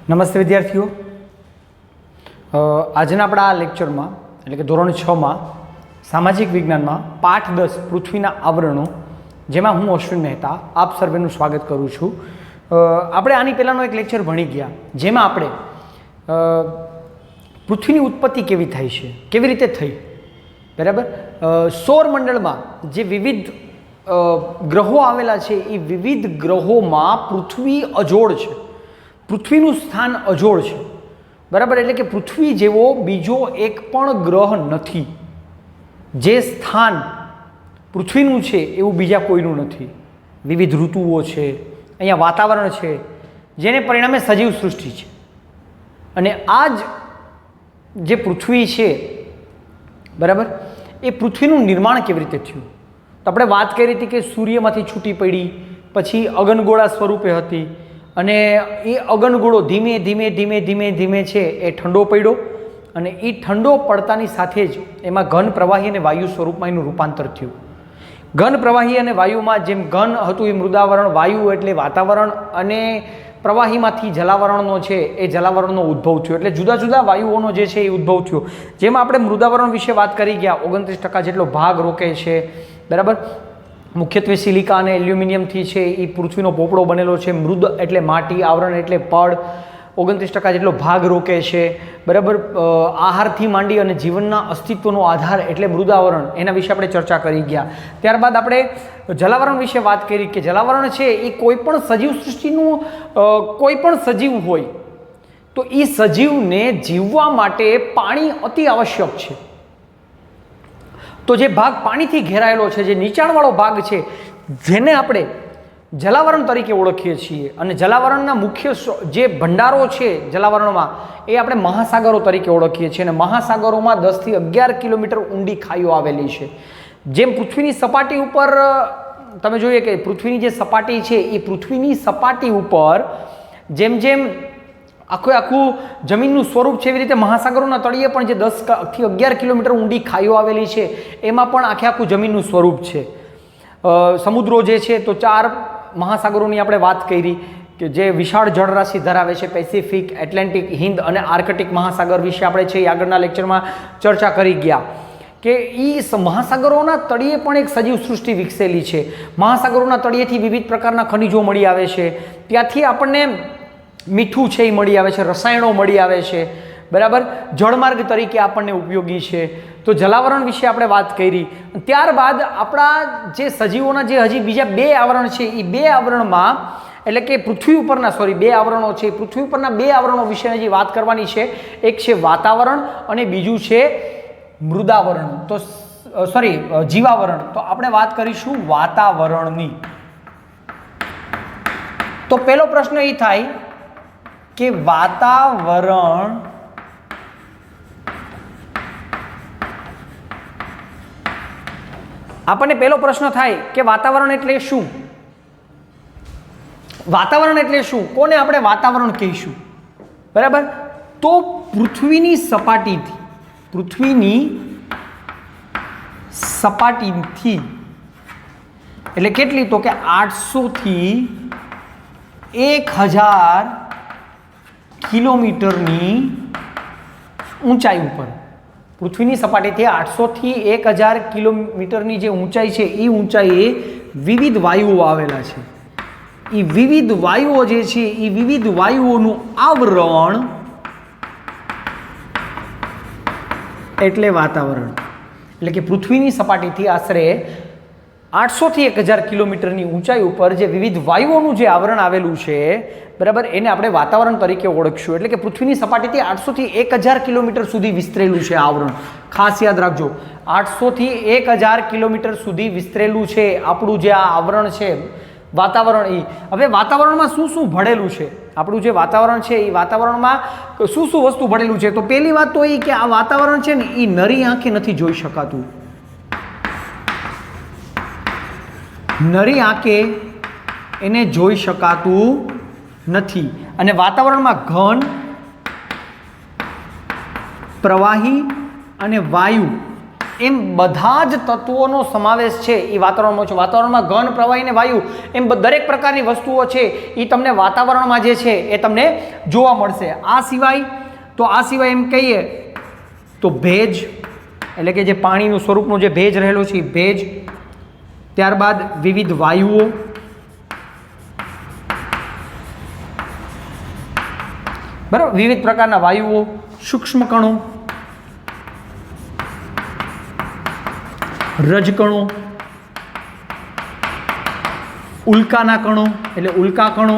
નમસ્તે વિદ્યાર્થીઓ, આજના આપણા આ લેક્ચરમાં એટલે કે ધોરણ 6માં સામાજિક વિજ્ઞાનમાં પાઠ 10 પૃથ્વીના આવરણો, જેમાં હું અશ્વિન મહેતા આપ સર્વેનું સ્વાગત કરું છું. આપણે આની પહેલાંનો એક લેક્ચર ભણી ગયા, જેમાં આપણે પૃથ્વીની ઉત્પત્તિ કેવી થઈ છે, કેવી રીતે થઈ, બરાબર. સૌરમંડળમાં જે વિવિધ ગ્રહો આવેલા છે એ વિવિધ ગ્રહોમાં પૃથ્વી અજોડ છે, પૃથ્વીનું સ્થાન અજોડ છે, બરાબર. એટલે કે પૃથ્વી જેવો બીજો એક પણ ગ્રહ નથી. જે સ્થાન પૃથ્વીનું છે એવું બીજા કોઈનું નથી. વિવિધ ઋતુઓ છે, અહીંયા વાતાવરણ છે, જેને પરિણામે સજીવ સૃષ્ટિ છે. અને આ જ જે પૃથ્વી છે, બરાબર, એ પૃથ્વીનું નિર્માણ કેવી રીતે થયું? તો આપણે વાત કરી હતી કે સૂર્યમાંથી છૂટી પડી, પછી અગનગોળા સ્વરૂપે હતી, અને એ અગનગોળો ધીમે ધીમે ધીમે ધીમે ધીમે છે એ ઠંડો પડ્યો, અને એ ઠંડો પડતાની સાથે જ એમાં ઘન પ્રવાહી અને વાયુ સ્વરૂપમાં એનું રૂપાંતર થયું. ઘન પ્રવાહી અને વાયુમાં જેમ ઘન હતું એ મૃદાવરણ, વાયુ એટલે વાતાવરણ, અને પ્રવાહીમાંથી જલાવરણનો છે એ જલાવરણનો ઉદ્ભવ થયો. એટલે જુદા જુદા વાયુઓનો જે છે એ ઉદ્ભવ થયો. જેમાં આપણે મૃદાવરણ વિશે વાત કરી ગયા, 29% જેટલો ભાગ રોકે છે, બરાબર. મુખ્યત્વે સિલિકા અને એલ્યુમિનિયમથી છે એ પૃથ્વીનો પોપડો બનેલો છે. મૃદ એટલે માટી, આવરણ એટલે પડ, 29% જેટલો ભાગ રોકે છે, બરાબર. આહારથી માંડી અને જીવનના અસ્તિત્વનો આધાર એટલે મૃદાવરણ, એના વિશે આપણે ચર્ચા કરી ગયા. ત્યારબાદ આપણે જલાવરણ વિશે વાત કરી કે જલાવરણ છે એ કોઈ પણ સજીવ સૃષ્ટિનું કોઈ પણ સજીવ હોય તો એ સજીવને જીવવા માટે પાણી અતિ આવશ્યક છે. તો જે ભાગ પાણીથી ઘેરાયેલો છે, જે નીચાણવાળો ભાગ છે, જેને આપણે જલાવરણ તરીકે ઓળખીએ છીએ, અને જલાવરણના મુખ્ય જે ભંડારો છે જલાવરણમાં એ આપણે મહાસાગરો તરીકે ઓળખીએ છીએ. અને મહાસાગરોમાં 10 થી 11 કિલોમીટર ઊંડી ખાઈઓ આવેલી છે. જેમ પૃથ્વીની સપાટી ઉપર તમે જોઈએ કે પૃથ્વીની જે સપાટી છે એ પૃથ્વીની સપાટી ઉપર જેમ જેમ આખું જમીનનું સ્વરૂપ છે, એવી રીતે મહાસાગરોના તળિયે પણ જે 10 થી 11 કિલોમીટર ઊંડી ખાઈઓ આવેલી છે એમાં પણ આખું જમીનનું સ્વરૂપ છે. સમુદ્રો જે છે તો 4 મહાસાગરોની આપણે વાત કરી કે જે વિશાળ જળરાશિ ધરાવે છે, પેસિફિક, એટલાન્ટિક, હિન્દ અને આર્કટિક મહાસાગર વિશે આપણે છે આગળના લેક્ચરમાં ચર્ચા કરી ગયા કે એ મહાસાગરોના તળિયે પણ એક સજીવ સૃષ્ટિ વિકસેલી છે. મહાસાગરોના તળિયેથી વિવિધ પ્રકારના ખનિજો મળી આવે છે, ત્યાંથી આપણને મીઠું છે એ મળી આવે છે, રસાયણો મળી આવે છે, બરાબર. જળમાર્ગ તરીકે આપણને ઉપયોગી છે. તો જલાવરણ વિશે આપણે વાત કરી. ત્યારબાદ આપણા જે સજીવોના જે હજી બીજા 2 આવરણ છે એ 2 આવરણમાં એટલે કે પૃથ્વી ઉપરના 2 આવરણો છે, પૃથ્વી ઉપરના 2 આવરણો વિશે હજી વાત કરવાની છે. એક છે વાતાવરણ અને બીજું છે મૃદાવરણ. તો જીવાવરણ. તો આપણે વાત કરીશું વાતાવરણની. તો પહેલો પ્રશ્ન એ થાય કે વાતાવરણ આપણને પહેલો પ્રશ્ન થાય કે વાતાવરણ એટલે શું? વાતાવરણ એટલે શું? કોને આપણે વાતાવરણ કહીશું? બરાબર. તો પૃથ્વીની સપાટીથી એટલે કેટલી? તો કે 800 થી 1000 કિલોમીટરની ઊંચાઈ ઉપર, પૃથ્વીની સપાટીથી 800 થી 1000 કિલોમીટરની જે ઊંચાઈ છે એ ઊંચાઈએ વિવિધ વાયુઓ આવેલા છે. એ વિવિધ વાયુઓ જે છે એ વિવિધ વાયુઓનું આવરણ એટલે વાતાવરણ. એટલે કે પૃથ્વીની સપાટીથી આશરે 800 થી 1000 કિલોમીટરની ઊંચાઈ ઉપર જે વિવિધ વાયુઓનું જે આવરણ આવેલું છે, બરાબર, એને આપણે વાતાવરણ તરીકે ઓળખશું. એટલે કે પૃથ્વીની સપાટીથી 800 થી 1000 કિલોમીટર સુધી વિસ્તરેલું છે આવરણ. ખાસ યાદ રાખજો, 800 થી 1000 કિલોમીટર સુધી વિસ્તરેલું છે આપણું જે આ આવરણ છે વાતાવરણ. હવે વાતાવરણમાં શું શું ભળેલું છે? આપણું જે વાતાવરણ છે એ વાતાવરણમાં શું શું વસ્તુ ભળેલું છે? તો પહેલી વાત તો એ કે આ વાતાવરણ છે ને એ નરી આંખે નથી જોઈ શકાતું. નરી આંખે એને જોઈ શકાતું નથી. અને વાતાવરણમાં ઘન, પ્રવાહી અને વાયુ એમ બધા જ તત્વોનો સમાવેશ છે એ વાતાવરણમાં છે. વાતાવરણમાં ઘન, પ્રવાહી અને વાયુ એમ દરેક પ્રકારની વસ્તુઓ છે એ તમને વાતાવરણમાં જે છે એ તમને જોવા મળશે. આ સિવાય એમ કહીએ તો ભેજ, એટલે કે જે પાણીનું સ્વરૂપનો જે ભેજ રહેલો છે એ ભેજ. ત્યારબાદ વિવિધ વાયુઓ, બરાબર, વિવિધ પ્રકારના વાયુઓ, સૂક્ષ્મ કણો, રજકણો, ઉલ્કાના કણો એટલે ઉલ્કા કણો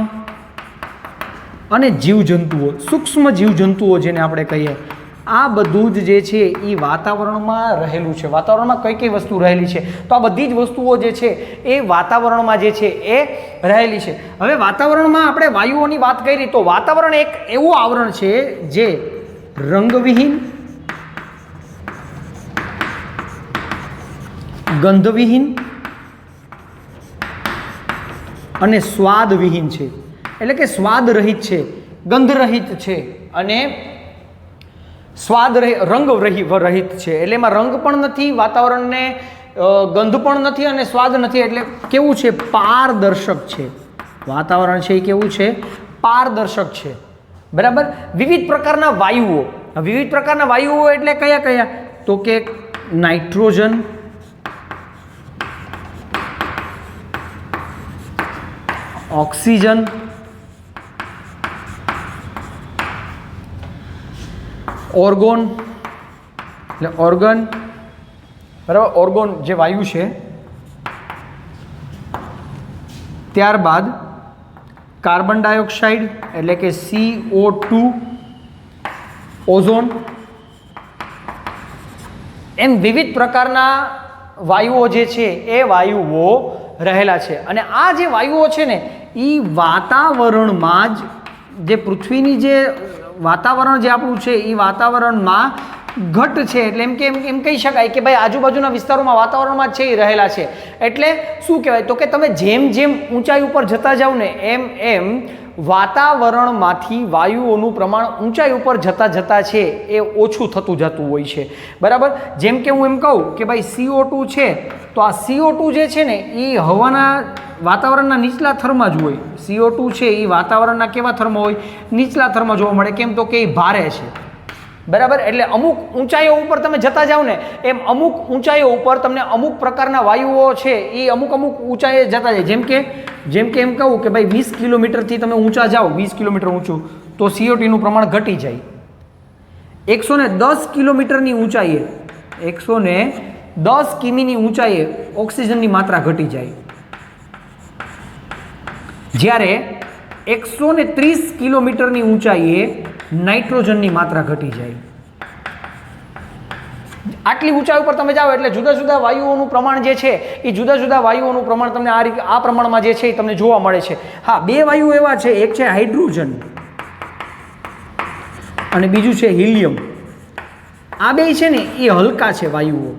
અને જીવજંતુઓ, સૂક્ષ્મ જીવજંતુઓ જેને આપણે કહીએ, આ બધું જ જે છે એ વાતાવરણમાં રહેલું છે. વાતાવરણમાં કઈ કઈ વસ્તુ રહેલી છે? તો આ બધી જ વસ્તુઓ જે છે એ વાતાવરણમાં જે છે એ રહેલી છે. હવે વાતાવરણમાં આપણે વાયુઓની વાત કરી તો વાતાવરણ એક એવું આવરણ છે જે રંગવિહીન, ગંધવિહીન અને સ્વાદવિહીન છે. એટલે કે સ્વાદ રહિત છે, ગંધ રહિત છે અને રંગ રહિત છે. એટલે એમાં રંગ પણ નથી, વાતાવરણને ગંધ પણ નથી અને સ્વાદ નથી. એટલે કેવું છે? પારદર્શક છે. વાતાવરણ છે એ કેવું છે? પારદર્શક છે. બરાબર. વિવિધ પ્રકારના વાયુઓ એટલે કયા કયા? તો કે નાઇટ્રોજન, ઓક્સિજન, ઓર્ગન, બરાબર, ઓર્ગન જે વાયુ છે. ત્યારબાદ કાર્બન ડાયોક્સાઇડ એટલે કે CO2, ઓઝોન, એમ વિવિધ પ્રકારના વાયુઓ જે છે એ વાયુઓ રહેલા છે. અને આ જે વાયુઓ છે ને એ વાતાવરણમાં જ, જે પૃથ્વીની જે વાતાવરણ જે આપણું છે એ વાતાવરણમાં ઘટ છે. એટલે એમ કહી શકાય કે ભાઈ આજુબાજુના વિસ્તારોમાં વાતાવરણમાં છે એ રહેલા છે. એટલે શું કહેવાય? તો કે તમે જેમ જેમ ઊંચાઈ ઉપર જતા જાઓ ને એમ વાતાવરણમાંથી વાયુઓનું પ્રમાણ ઊંચાઈ ઉપર જતા છે એ ઓછું થતું જતું હોય છે. બરાબર. જેમ કે હું એમ કહું કે ભાઈ CO2 છે તો આ CO2 જે છે ને એ હવાના વાતાવરણના નીચલા થરમાં જ હોય. CO2 છે એ વાતાવરણના કેવા થરમાં હોય? નીચલા થરમાં જોવા મળે. કેમ? તો કે એ ભારે છે. બરાબર. એટલે અમુક ઊંચાઈઓ ઉપર તમે જતા જાઓ ને એમ અમુક ઊંચાઈઓ ઉપર તમને અમુક પ્રકારના વાયુઓ છે એ અમુક ઊંચાઈએ જતા જાય. જેમ કે એમ કહું કે ભાઈ 20 કિલોમીટરથી તમે ઊંચા જાઓ, 20 કિલોમીટર ઊંચું, તો CO2નું પ્રમાણ ઘટી જાય. 110 કિલોમીટરની ઊંચાઈએ, 110 કિમીની ઊંચાઈએ ઓક્સિજનની માત્રા ઘટી જાય. જ્યારે 130 કિલોમીટરની ઊંચાઈએ નાઇટ્રોજનની માત્રા ઘટી જાય. આટલી ઊંચાઈ ઉપર તમે જાઓ એટલે જુદા જુદા વાયુઓનું પ્રમાણ જે છે એ જુદા જુદા વાયુઓનું પ્રમાણ તમને આ પ્રમાણમાં જે છે એ તમને જોવા મળે છે. હા, બે વાયુ એવા છે, એક છે હાઇડ્રોજન અને બીજું છે હિલિયમ. આ બે છે ને એ હલકા છે વાયુઓ.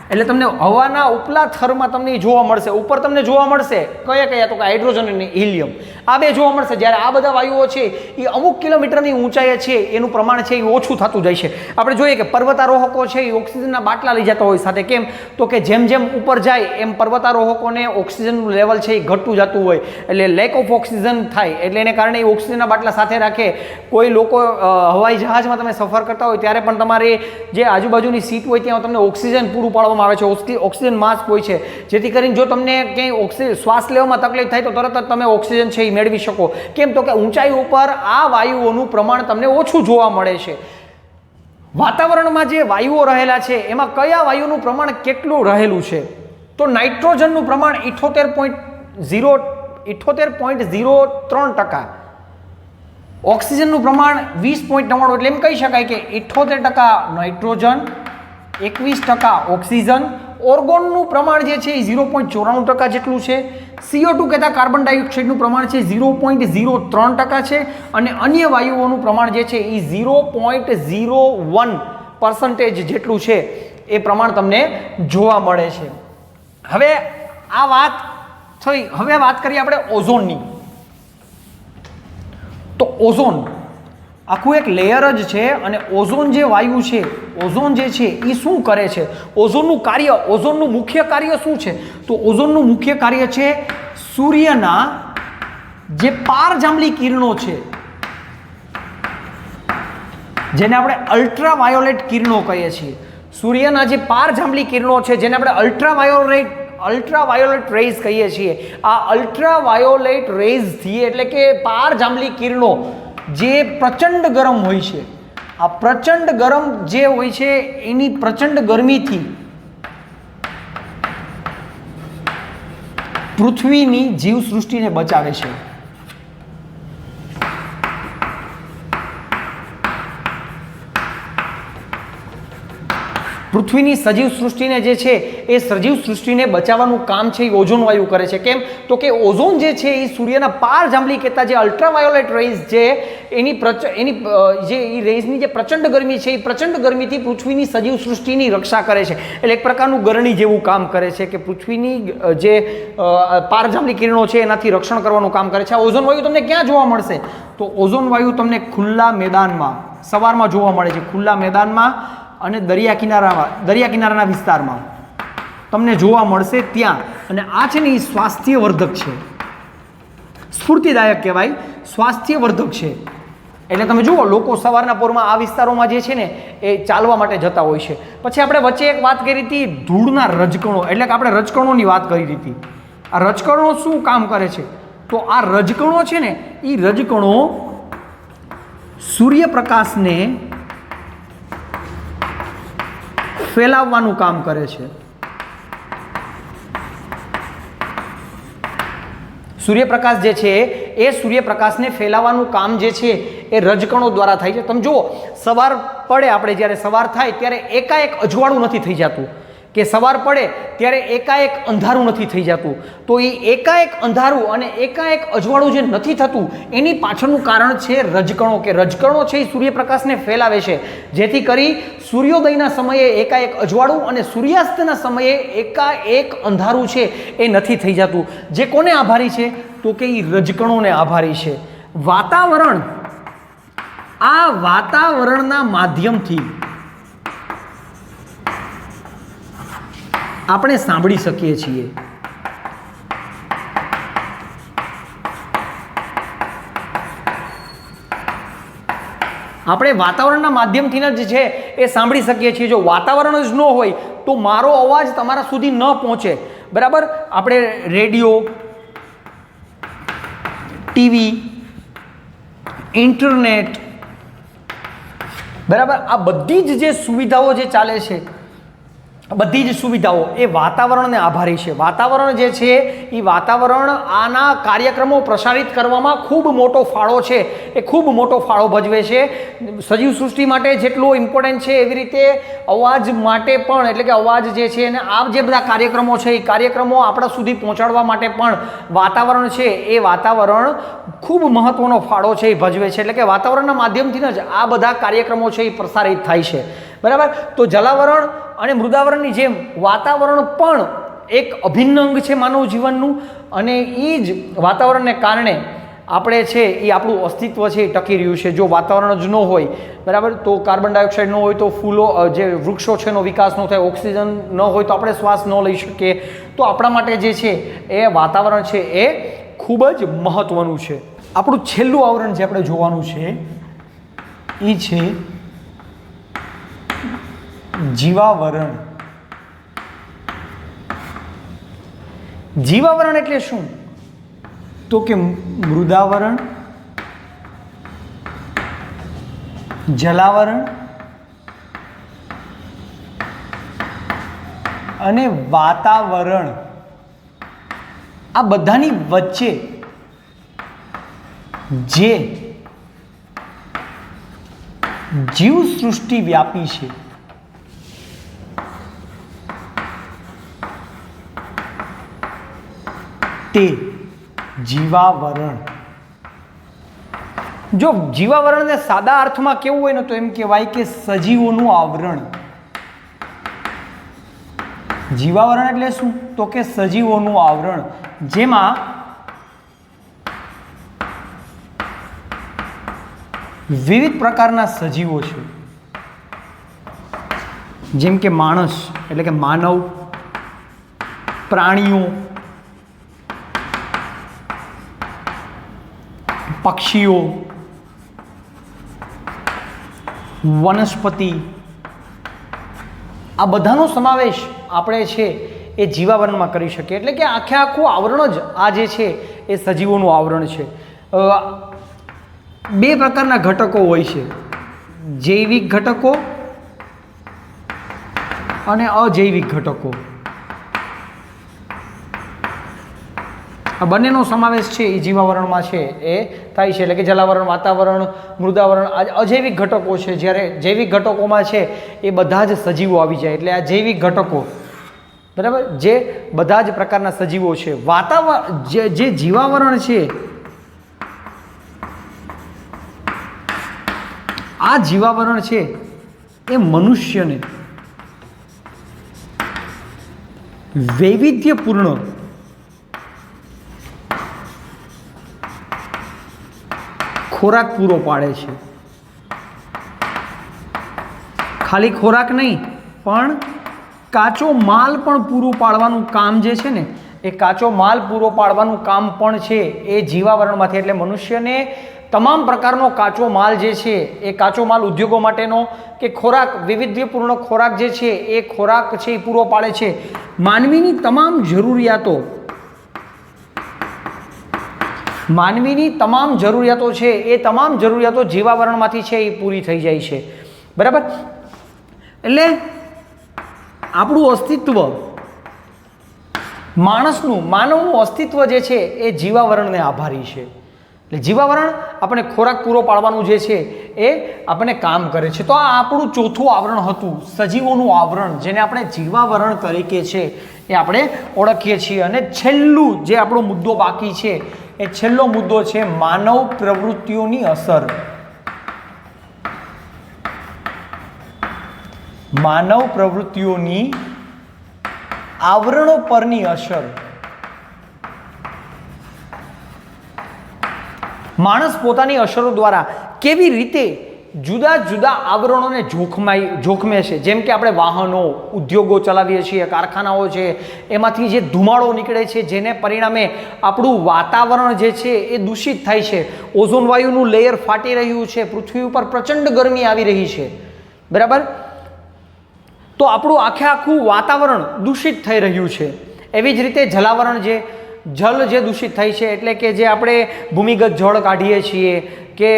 એટલે તમને હવાના ઉપલા થરમાં તમને જોવા મળશે. ઉપર તમને જોવા મળશે કયા તો કે હાઇડ્રોજન અને હિલિયમ, આ બે જોવા મળશે. જ્યારે આ બધા વાયુઓ છે એ અમુક કિલોમીટરની ઊંચાઈએ છે એનું પ્રમાણ છે એ ઓછું થતું જાય છે. આપણે જોઈએ કે પર્વતારોહકો છે એ ઓક્સિજનના બાટલા લઈ જતા હોય સાથે. કેમ? તો કે જેમ જેમ ઉપર જાય એમ પર્વતારોહકોને ઓક્સિજનનું લેવલ છે એ ઘટતું જતું હોય. એટલે લેક ઓફ ઓક્સિજન થાય. એટલે એને કારણે એ ઓક્સિજનના બાટલા સાથે રાખે. કોઈ લોકો હવાઈ જહાજમાં તમે સફર કરતા હોય ત્યારે પણ તમારે જે આજુબાજુની સીટ હોય ત્યાં તમને ઓક્સિજન પૂરું પાડવામાં આવે છે. ઓક્સિજન માસ્ક હોય છે, જેથી કરીને જો તમને ક્યાંય શ્વાસ લેવામાં તકલીફ થાય તો તરત જ તમે ઓક્સિજન છે એ મેળવી શકો. કેમ? તો કે ઊંચાઈ ઉપર આ વાયુઓનું પ્રમાણ તમને ઓછું જોવા મળે છે. વાતાવરણમાં જે વાયુઓ રહેલા છે એમાં કયા વાયુનું પ્રમાણ કેટલું રહેલું છે? તો નાઇટ્રોજનનું પ્રમાણ 78.03%, ઓક્સિજનનું પ્રમાણ 20.99. એટલે એમ કહી શકાય કે 78% નાઇટ્રોજન, 21% ઓક્સિજન. ઓર્ગોનનું પ્રમાણ જે છે એ 0.94% જેટલું છે. CO2 કહેતા કાર્બન ડાયોક્સાઇડનું પ્રમાણ છે 0.03% છે. અને અન્ય વાયુઓનું પ્રમાણ જે છે એ 0.01% જેટલું છે એ પ્રમાણ તમને જોવા મળે છે. હવે આ વાત થઈ. હવે વાત કરીએ આપણે ઓઝોનની. તો આખું એક લેયર જ છે અને ઓઝોન જે વાયુ છે, ઓઝોન જે છે એ શું કરે છે, ઓઝોનનું કાર્ય, ઓઝોનનું મુખ્ય કાર્ય શું છે? તો ઓઝોનનું મુખ્ય કાર્ય છે સૂર્યના જે પારજાંબલી કિરણો છે, જેને આપણે અલ્ટ્રાવાયોલેટ કિરણો કહીએ છીએ, સૂર્યના જે પારજાંબલી કિરણો છે જેને આપણે અલ્ટ્રાવાયોલેટ રેઝ કહીએ છીએ, આ અલ્ટ્રાવાયોલેટ રેઝથી એટલે કે પારજાંબલી કિરણો જે પ્રચંડ ગરમ હોય છે, આ પ્રચંડ ગરમ જે હોય છે એની પ્રચંડ ગરમીથી પૃથ્વીની જીવસૃષ્ટિને બચાવે છે. પૃથ્વીની સજીવ સૃષ્ટિને જે છે એ સજીવ સૃષ્ટિને બચાવવાનું કામ છે એ ઓઝોન વાયુ કરે છે. કેમ? તો કે ઓઝોન જે છે એ સૂર્યના પારજાંબલી કહેતા જે અલ્ટ્રાવાયોલેટ રેઝ છે એની જે રેઝની જે પ્રચંડ ગરમી છે એ પ્રચંડ ગરમીથી પૃથ્વીની સજીવ સૃષ્ટિની રક્ષા કરે છે. એટલે એક પ્રકારનું ગરણી જેવું કામ કરે છે કે પૃથ્વીની જે પારજાંબલી કિરણો છે એનાથી રક્ષણ કરવાનું કામ કરે છે. આ ઓઝોન વાયુ તમને ક્યાં જોવા મળશે? તો ઓઝોન વાયુ તમને ખુલ્લા મેદાનમાં સવારમાં જોવા મળે છે, ખુલ્લા મેદાનમાં અને દરિયા કિનારાના વિસ્તારમાં તમને જોવા મળશે ત્યાં. અને આ છે ને એ સ્વાસ્થ્યવર્ધક છે, સ્ફૂર્તિદાયક કહેવાય, સ્વાસ્થ્યવર્ધક છે. એટલે તમે જુઓ લોકો સવારના પોરમાં આ વિસ્તારોમાં જે છે ને એ ચાલવા માટે જતા હોય છે. પછી આપણે વચ્ચે એક વાત કરી હતી ધૂળના રજકણો, એટલે કે આપણે રજકણોની વાત કરી હતી. આ રજકણો શું કામ કરે છે? તો આ રજકણો છે ને એ રજકણો સૂર્યપ્રકાશને ફેલાવવાનું કામ કરે છે. સૂર્યપ્રકાશ જે છે એ સૂર્યપ્રકાશને ફેલાવવાનું કામ જે છે એ રજકણો દ્વારા થાય છે. તમે જુઓ સવાર પડે, આપણે જ્યારે સવાર થાય ત્યારે એકાએક અજવાળું નથી થઈ જતું, કે સવાર પડે ત્યારે એકાએક અંધારું નથી થઈ જતું. તો એ એકાએક અંધારું અને એકાએક અજવાળું જે નથી થતું એની પાછળનું કારણ છે રજકણો, કે રજકણો છે એ સૂર્યપ્રકાશને ફેલાવે છે, જેથી કરી સૂર્યોદયના સમયે એકાએક અજવાળું અને સૂર્યાસ્તના સમયે એકાએક અંધારું છે એ નથી થઈ જતું. જે કોને આભારી છે? તો કે એ રજકણોને આભારી છે. વાતાવરણ, આ વાતાવરણના માધ્યમથી આપણે સાંભળી શકીએ છીએ. આપણે વાતાવરણના માધ્યમથી જ છે એ સાંભળી શકીએ છીએ. જો વાતાવરણ જ ન હોય તો મારો અવાજ તમારા સુધી ન પહોંચે, બરાબર? આપણે રેડિયો, ટીવી, ઇન્ટરનેટ, બરાબર, આ બધી જ જે સુવિધાઓ જે ચાલે છે, બધી જ સુવિધાઓ એ વાતાવરણને આભારી છે. વાતાવરણ જે છે એ વાતાવરણ આના કાર્યક્રમો પ્રસારિત કરવામાં ખૂબ મોટો ફાળો છે, એ ખૂબ મોટો ફાળો ભજવે છે. સજીવ સૃષ્ટિ માટે જેટલું ઇમ્પોર્ટન્ટ છે એવી રીતે અવાજ માટે પણ, એટલે કે અવાજ જે છે અને આ જે બધા કાર્યક્રમો છે એ કાર્યક્રમો આપણા સુધી પહોંચાડવા માટે પણ વાતાવરણ છે એ વાતાવરણ ખૂબ મહત્ત્વનો ફાળો છે એ ભજવે છે. એટલે કે વાતાવરણના માધ્યમથી જ આ બધા કાર્યક્રમો છે એ પ્રસારિત થાય છે, બરાબર? તો જલાવરણ અને મૃદાવરણની જેમ વાતાવરણ પણ એક અભિન્ન અંગ છે માનવ જીવનનું, અને એ જ વાતાવરણને કારણે આપણે છે એ આપણું અસ્તિત્વ છે એ ટકી રહ્યું છે. જો વાતાવરણ જ ન હોય, બરાબર, તો કાર્બન ડાયોક્સાઇડ ન હોય તો ફૂલો, જે વૃક્ષો છે એનો વિકાસ ન થાય, ઓક્સિજન ન હોય તો આપણે શ્વાસ ન લઈ શકીએ. તો આપણા માટે જે છે એ વાતાવરણ છે એ ખૂબ જ મહત્ત્વનું છે. આપણું છેલ્લું આવરણ જે આપણે જોવાનું છે એ છે જીવાવરણ. જીવાવરણ એટલે શું? તો કે મૃદાવરણ, જલાવરણ અને વાતાવરણ, આ બધાની વચ્ચે જે જીવસૃષ્ટિ વ્યાપી છે તે જીવાવરણ. જો જીવાવરણને સાદા અર્થમાં કેવું હોય ને તો એમ કહેવાય કે સજીવોનું આવરણ. જીવાવરણ એટલે શું? તો કે સજીવોનું આવરણ, જેમાં વિવિધ પ્રકારના સજીવો છે, જેમ કે માણસ એટલે કે માનવ, પ્રાણીઓ, પક્ષીઓ, વનસ્પતિ, આ બધાનો સમાવેશ આપણે છે એ જીવાવરણમાં કરી શકીએ. એટલે કે આખે આખું આવરણ જ આ જે છે એ સજીવોનું આવરણ છે. બે પ્રકારના ઘટકો હોય છે, જૈવિક ઘટકો અને અજૈવિક ઘટકો. આ બંનેનો સમાવેશ છે એ જીવાવરણમાં છે એ થાય છે. એટલે કે જલાવરણ, વાતાવરણ, મૃદાવરણ, આ અજૈવિક ઘટકો છે. જ્યારે જૈવિક ઘટકોમાં છે એ બધા જ સજીવો આવી જાય. એટલે આ જૈવિક ઘટકો, બરાબર, જે બધા જ પ્રકારના સજીવો છે. વાતાવરણ જે જીવાવરણ છે, આ જીવાવરણ છે એ મનુષ્યને વૈવિધ્યપૂર્ણ ખોરાક પૂરો પાડે છે. ખાલી ખોરાક નહીં, પણ કાચો માલ પણ પૂરું પાડવાનું કામ જે છે ને, એ કાચો માલ પૂરો પાડવાનું કામ પણ છે એ જીવાવરણમાંથી. એટલે મનુષ્યને તમામ પ્રકારનો કાચો માલ જે છે એ કાચો માલ ઉદ્યોગો માટેનો કે ખોરાક, વૈવિધ્યપૂર્ણ ખોરાક જે છે એ ખોરાક છે એ પૂરો પાડે છે. માનવીની તમામ જરૂરિયાતો, માનવીની તમામ જરૂરિયાતો છે એ તમામ જરૂરિયાતો જીવાવરણમાંથી છે એ પૂરી થઈ જાય છે. બરાબર. એટલે આપણું અસ્તિત્વ, માનવનું અસ્તિત્વ જે છે એ જીવાવરણને આભારી છે. એટલે જીવાવરણ આપણે ખોરાક પૂરો પાડવાનું જે છે એ આપણે કામ કરે છે. તો આ આપણું ચોથું આવરણ હતું, સજીવોનું આવરણ, જેને આપણે જીવાવરણ તરીકે છે એ આપણે ઓળખીએ છીએ. અને છેલ્લું જે આપણો મુદ્દો બાકી છે, એ છેલ્લો મુદ્દો છે માનવ પ્રવૃત્તિઓની અસર. માનવ પ્રવૃત્તિઓની આવરણો પરની અસર. માણસ પોતાની અસરો દ્વારા કેવી રીતે જુદા જુદા આવરણોને જોખમે છે. જેમ કે આપણે વાહનો, ઉદ્યોગો ચલાવીએ છીએ, કારખાનાઓ છે, એમાંથી જે ધુમાડો નીકળે છે, જેને પરિણામે આપણું વાતાવરણ જે છે એ દૂષિત થાય છે. ઓઝોન વાયુનું લેયર ફાટી રહ્યું છે, પૃથ્વી ઉપર પ્રચંડ ગરમી આવી રહી છે. બરાબર. તો આપણું આખું વાતાવરણ દૂષિત થઈ રહ્યું છે. એવી જ રીતે જલાવરણ, જલ જે દૂષિત થાય છે, એટલે કે જે આપણે ભૂમિગત જળ કાઢીએ છીએ, કે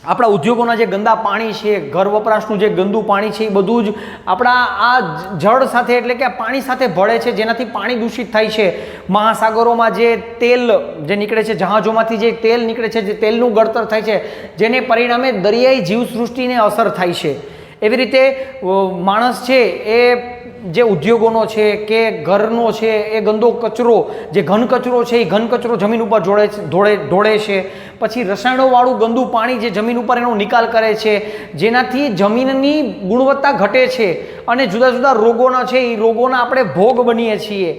આપણા ઉદ્યોગોના જે ગંદા પાણી છે, ઘર વપરાશનું જે ગંદુ પાણી છે, એ બધું જ આપણા આ જળ સાથે, એટલે કે પાણી સાથે ભળે છે, જેનાથી પાણી દૂષિત થાય છે. મહાસાગરોમાં જે તેલ જે નીકળે છે, જહાજોમાંથી જે તેલ નીકળે છે, જે તેલનું ગળતર થાય છે, જેને પરિણામે દરિયાઈ જીવસૃષ્ટિને અસર થાય છે. એવી રીતે માણસ છે એ જે ઉદ્યોગોનો છે કે ઘરનો છે એ ગંદો કચરો, જે ઘન કચરો છે, એ ઘન કચરો જમીન ઉપર ઢોળે છે. પછી રસાયણોવાળું ગંદુ પાણી જે જમીન ઉપર એનો નિકાલ કરે છે, જેનાથી જમીનની ગુણવત્તા ઘટે છે અને જુદા જુદા રોગોના છે એ રોગોના આપણે ભોગ બનીએ છીએ.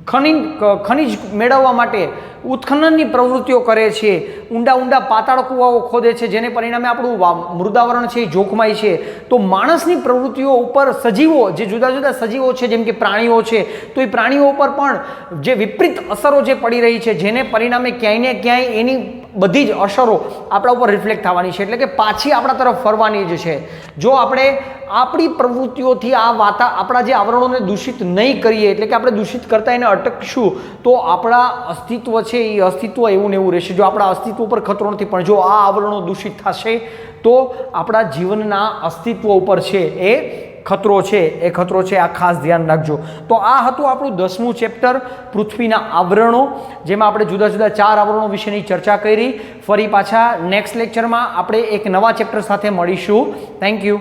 ખનિજ મેળવવા માટે ઉત્ખનનની પ્રવૃત્તિઓ કરે છે, ઊંડા પાતાળ કૂવાઓ ખોદે છે, જેને પરિણામે આપણું મૃદાવરણ છે એ જોખમાય છે. તો માણસની પ્રવૃત્તિઓ ઉપર સજીવો, જે જુદા જુદા સજીવો છે, જેમ કે પ્રાણીઓ છે, તો એ પ્રાણીઓ ઉપર પણ જે વિપરીત અસરો જે પડી રહી છે, જેને પરિણામે ક્યાંય ને ક્યાંય એની બધી જ અસરો આપણા ઉપર રિફ્લેક્ટ થવાની છે. એટલે કે પાછી આપણા તરફ ફરવાની જ છે. જો આપણે આપણી પ્રવૃત્તિઓથી આપણા જે આવરણોને દૂષિત નહીં કરીએ, એટલે કે આપણે દૂષિત કરતા એને અટકશું, તો આપણા અસ્તિત્વ છે એ અસ્તિત્વ એવું ને એવું રહેશે. જો આપણા અસ્તિત્વ ઉપર ખતરો નથી, પણ જો આ આવરણો દૂષિત થશે તો આપણા જીવનના અસ્તિત્વ ઉપર છે એ ખતરો છે. આ ખાસ ધ્યાન રાખજો. તો આ હતું આપણું 10મું ચેપ્ટર, પૃથ્વીના આવરણો, જેમાં આપણે જુદા જુદા 4 આવરણો વિશેની ચર્ચા કરી. ફરી પાછા નેક્સ્ટ લેક્ચરમાં આપણે એક નવા ચેપ્ટર સાથે મળીશું. Thank you.